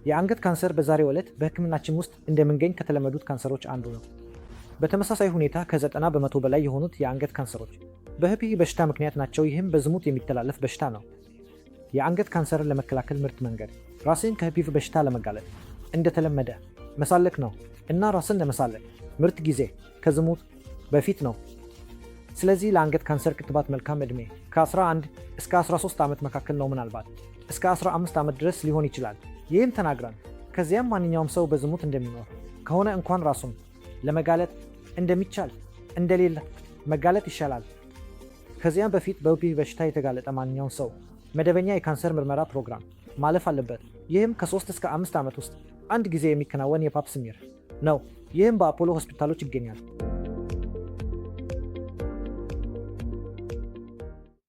የአንገት ካንሰር በዛሬው ዕለት በሕክምናችን ውስጥ እንደምንገኝ ከተለመዱት ካንሰሮች አንዱ ነው። በተመሳሳይ ሁኔታ ከ90 በመቶ በላይ የሆኑት የአንገት ካንሰሮች በHPV በሽታ ምክንያት ናቸው። ይህም በዝሙት የሚተላለፍ በሽታ ነው። የአንገት ካንሰርን ለመከላከል ምርጥ መንገድ ራስን ከHPV በሽታ ለመጋለጥ እንደተለመደ መሳለክ ነው እና ራስን ለመሳለክ ምርጥ ጊዜ ከዝሙት በፊት ነው። ስለዚህ ለአንገት ካንሰር ክትባት መልካም ዕድሜ ከ11 እስከ 13 ዓመት መካከል ነው፣ ምናልባት እስከ 15 ዓመት ድረስ ሊሆን ይችላል። ይህም ተናግረን ከዚያም ማንኛውም ሰው በዝሙት እንደሚኖር ከሆነ እንኳን ራሱን ለመጋለጥ እንደሚቻል እንደሌለ መጋለጥ ይሻላል። ከዚያም በፊት በHPV በሽታ የተጋለጠ ማንኛውም ሰው መደበኛ የካንሰር ምርመራ ፕሮግራም ማለፍ አለበት። ይህም ከ3 እስከ 5 ዓመት ውስጥ አንድ ጊዜ የሚከናወን የፓፕ ስሚር ነው። ይህም በአፖሎ ሆስፒታሎች ይገኛል።